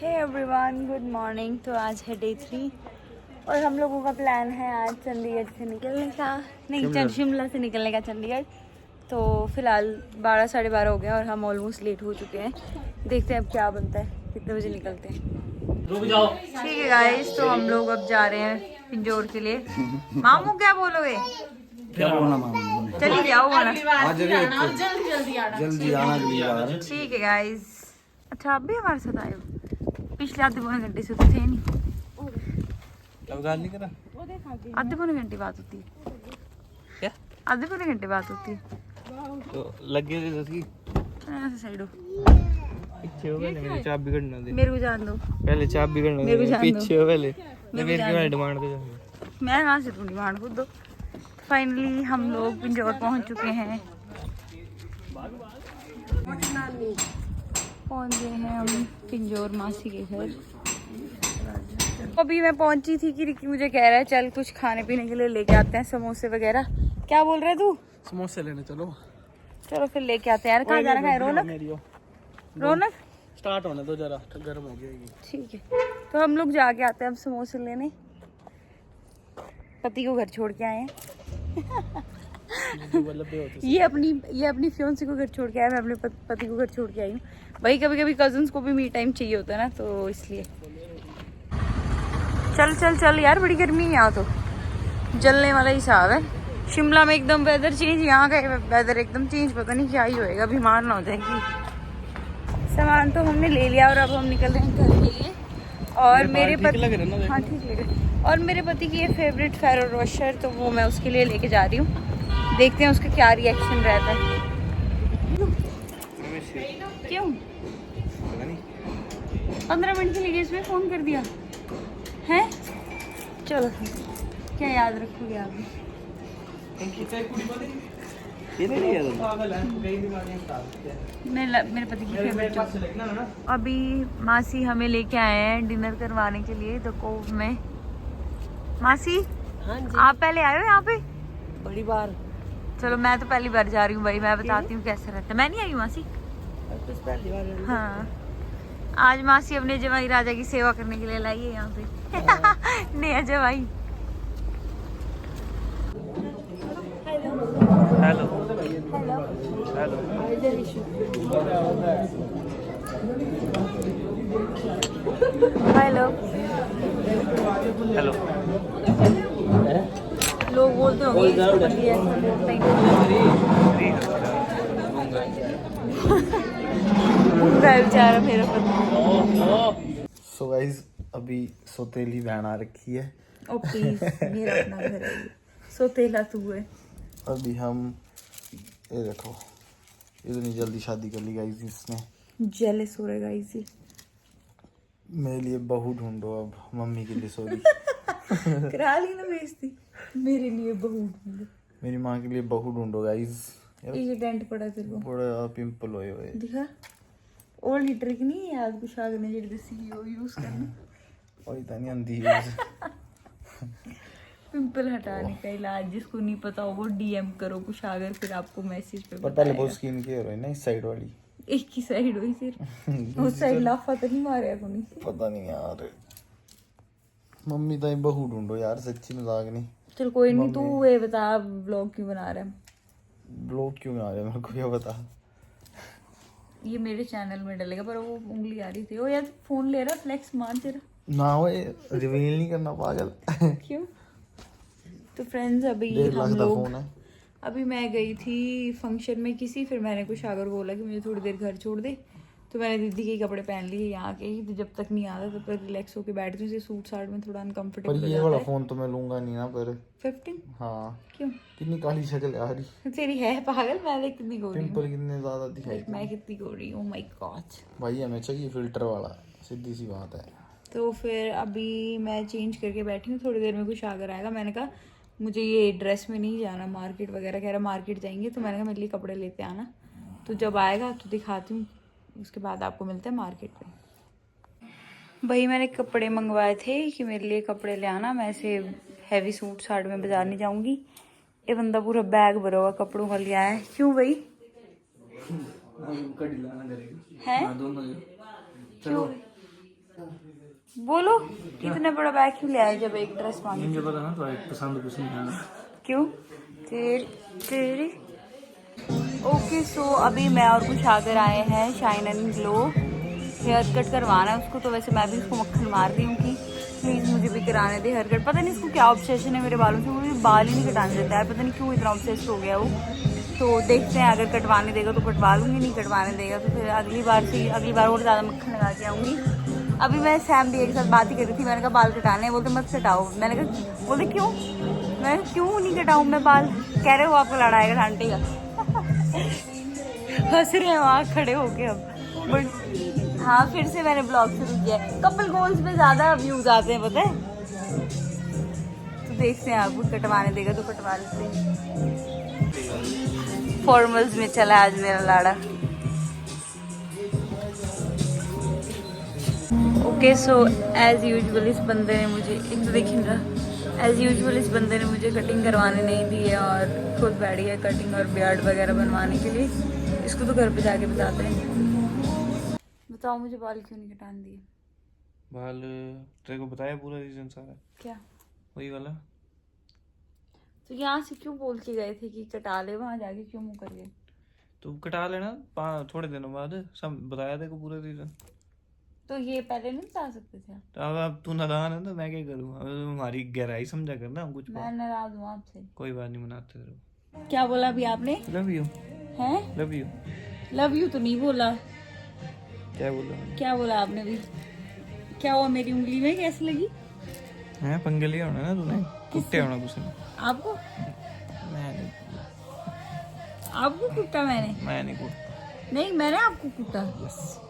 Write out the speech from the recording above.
Hey everyone, good morning. तो आज है डे 3 और हम लोगों का प्लान है आज चंडीगढ़ से निकलने का, नहीं शिमला से निकलने का चंडीगढ़। तो फिलहाल 12 साढ़े 12 हो गया और हम ऑलमोस्ट लेट हो चुके हैं। देखते हैं अब क्या बनता है, कितने बजे निकलते हैं। रुक जाओ। ठीक है गाइस, तो हम लोग अब जा रहे हैं पिंजौर के लिए। मामू क्या बोलोगे? क्या बोलना मामू? चलिए जाओ बोला। जल्दी आना। ठीक है गाइस। अच्छा आप भी हमारे साथ आए हो? पिछले आधे पौने घंटे से तो थे नहीं। करा आधे पौने घंटे बात होती है क्या? आधे पौने घंटे बात होती है तो लगे थे ऐसे साइड हो। पीछे हो पहले, मेरी चाबी बिगड़ना दे। मेरे को जान दो, पहले चाबी बिगड़ना मेरे को दे, जान पीछे हो पहले। मेरे को फिर जान क्यों दो। डिमांड पे जाऊंगा? मैं कहाँ से तुम डिमांड खुद दो। फाइनली हम लोग पिंजौर पहुंच चुके हैं। पहुंच गए हैं हम पिंजौर मासी के घर। अभी मैं पहुंची थी कि रिकी मुझे कह रहा है चल कुछ खाने पीने के लिए लेके आते हैं, समोसे वगैरह। क्या बोल रहे तू? समोसे लेने चलो। चलो फिर लेके आते हैं यार। कहाँ जाना है? रौनक रौनक स्टार्ट होने दो जरा, गर्म हो जाएगी। ठीक है, तो हम लोग जाके आते हैं अब समोसे लेने। पति को घर छोड़ के आए हैं। ये अपनी फियोंसी को घर छोड़ के आया, मैं अपने पति को घर छोड़ के आई हूँ। भाई कभी कभी कजन्स को भी मी टाइम चाहिए होता है ना, तो इसलिए। चल चल चल यार, बड़ी गर्मी है यहाँ तो, जलने वाला हिसाब है। शिमला में एकदम वेदर चेंज, यहाँ का वेदर एकदम चेंज। पता नहीं क्या ही होएगा, बीमार ना हो जाएगी। सामान तो हमने ले लिया और अब हम निकल रहे हैं घर के लिए। और मेरे पति, हाँ ठीक लग रहा। और मेरे पति की ये फेवरेट फेरो रोशर, तो वो मैं उसके लिए लेके जा रही हूँ। देखते हैं उसका क्या रिएक्शन रहता है। क्यों 15 मिनट के लिए इसमें फोन कर दिया है? चलो क्या याद रखोगे आप भी? मेरे पति की फेवरेट। अभी मासी हमें लेके आए हैं डिनर करवाने के लिए द कोव में। मासी हाँ जी। आप पहले आए हो यहाँ पे? बड़ी बार। चलो मैं तो पहली बार जा रही हूँ भाई, मैं बताती हूँ कैसे रहता है। मैं नहीं आई हूँ मासी। पहली बार। हाँ, आज मासी अपने जवाई राजा की सेवा करने के लिए लाई है यहाँ पे। नया जवाई। Hello hello hello hello hello. लोग बोलते होंगे इसको पति ऐसा बोलता ही नहीं। बेचारा मेरा पति। सो गाइस, अभी सौतेली बहन आ रखी है। ओ प्लीज, मेरा अपना घर है ये, सोतेला तू है। अभी हम ये देखो, इतनी जल्दी शादी कर ली गाइस इसने। जेलस हो रहेगा इसी। मेरे लिए बहू ढूंढो अब, मम्मी के लिए सॉरी। करा ली ना बेइज्जती। मेरे लिए बहू ढूंढो। मेरी माँ के लिए बहू ढूंढो गाइस। ये डेंट पड़ा तेरे को, बड़ा पिंपल होए हुए। दिखा। ओल्ड ट्रिक नहीं है, आज कुछ आगे नहीं जल्दी सी यूज करना। और इतनी अंधी पिंपल हटाने का इलाज, जिसको नहीं पता हो वो डीएम करो कुछ अगर, फिर आपको मैसेज पे पर पहले बहुत स्किन केयर है ना, इस साइड वाली। एक ही साइड हुई सिर्फ। उस साइड लाफा तो नहीं मारे को नहीं। पता नहीं यार, मम्मी तो बहू ढूंढो यार, सच्ची मजाक नहीं। चल कोई नहीं, तू ये बता ब्लॉग क्यों बना रहा है? ब्लॉग क्यों आ रहे हैं मेरे को क्या बता। ये मेरे चैनल में डलेगा, पर वो उंगली आ रही थी। ओ यार फोन ले रहा, फ्लेक्स मार तेरा ना वो रिवील नहीं करना पागल। क्यों? तो फ्रेंड्स अभी 1.5 लाख हम का लोग, फोन है। अभी मैं गई थी फंक्शन में किसी, फिर मैंने कुछ अगर बोला कि मुझे थोड़ी देर घर छोड़ दे, तो मैंने दीदी के कपड़े पहन लिए यहाँ के ही। तो जब तक नहीं आता तब तक रिलैक्स होकर बैठती हूँ। सूट साट में थोड़ा पर अनकंफर्टेबल ये वाला फोन तो मैं लूंगा नहीं ना। पर 15 हाँ, क्यों? कितनी काली शक्ल आ रही, तेरी है पागल, मैं देख कितनी गोरी हूँ। पिंपल कितने ज्यादा दिखाई। मैं कितनी गोरी हूँ, माय गॉड। भाई हमें चाहिए फिल्टर वाला, सीधी सी बात है। तो फिर अभी मैं चेंज करके बैठी हूँ, थोड़ी देर में कुछ आकर आएगा। मैंने कहा मुझे ये ड्रेस में नहीं जाना मार्केट वगैरह, कह रहा मार्केट जाएंगे। तो मैंने कहा मेरे लिए कपड़े लेते आना, तो जब आएगा तो दिखाती हूँ, उसके बाद आपको मिलते हैं मार्केट में। भाई मैंने कपड़े मंगवाए थे कि मेरे लिए कपड़े ले आना, मैं ऐसे हैवी सूट साट में बाजार नहीं जाऊँगी। ये बंदा पूरा बैग भरा हुआ कपड़ों का लिया है। क्यों भाई है? दोनों क्यों? बोलो इतना बड़ा बैग क्यों ले आए जब एक ड्रेस मांगी? मुझे पता ना तो पसंद कुछ नहीं आना। क्यों? तेरी ओके। सो अभी मैं और कुछ आकर आए हैं shine and glow haircut करवाना है उसको। तो वैसे मैं भी उसको मक्खन मार रही हूँ कि प्लीज़ मुझे भी कराने दे हेयर कट। पता नहीं इसको क्या ऑब्सेशन है मेरे बालों से, मुझे बाल ही नहीं कटाने देता है, पता नहीं क्यों इतना ऑब्सेस्ड हो गया वो। तो देखते हैं, अगर कटवाने देगा तो कटवा लूँगी, नहीं कटवाने देगा तो फिर अगली बार और ज़्यादा मक्खन लगा के आऊँगी। अभी मैं सैम भी एक साथ बात ही कर रही थी, मैंने कहा बाल कटाने हैं, बोलते मत कटाओ। मैंने कहा बोलते क्यों? मैं क्यों नहीं कटाऊँ मैं बाल? कह रहे हो आपको लड़ाएगा डांटेगा। हंस रहे हैं वहाँ खड़े होके अब। बट हाँ, फिर से मैंने ब्लॉग शुरू किया है। कपल गोल्स में ज़्यादा व्यूज आते हैं पता है। तो देखते हैं, आपको कटवाने देगा तो कटवा लेते हैं। फॉर्मल्स में चला आज मेरा लाड़ा। ओके सो एज यूजुअल इस बंदे ने मुझे एक तो देखिए ना, एज यूजुअल इस बंदे ने मुझे कटिंग करवाने नहीं दी है और खुद बैठ गया कटिंग और बियर्ड वगैरह बनवाने के लिए। इसको तो घर पे जाके बताते हैं। बताओ मुझे बाल क्यों नहीं कटाने दिए? बाल तेरे को बताया पूरा रीजन सारा। क्या? वही वाला। तो यहाँ से क्यों बोल के गए थे कि कटा ले, वहाँ जाके क्यों मुँह कर गए? तो कटा लेना थोड़े दिनों बाद, सब बताया तेरे को पूरा रीजन। तो ये पहले नहीं बता सकते थे? तो अब तू नादान है तो मैं क्या करूँ? अब हमारी गहराई समझा करना कुछ। मैं नाराज हूँ आपसे। कोई बात नहीं, मनाते रहो। क्या बोला अभी आपने? Love you. हैं? Love you. लव यू तो नहीं बोला। क्या बोला? क्या बोला आपने भी? क्या हुआ मेरी उंगली में, कैसे लगी? है पंगे लिया होना ना तूने, कुत्ते होना कुछ नहीं। आपको? मैं नहीं, आपको कूटा मैंने? मैं नहीं कुत्ता। नहीं, मैंने आपको कूटा। यस।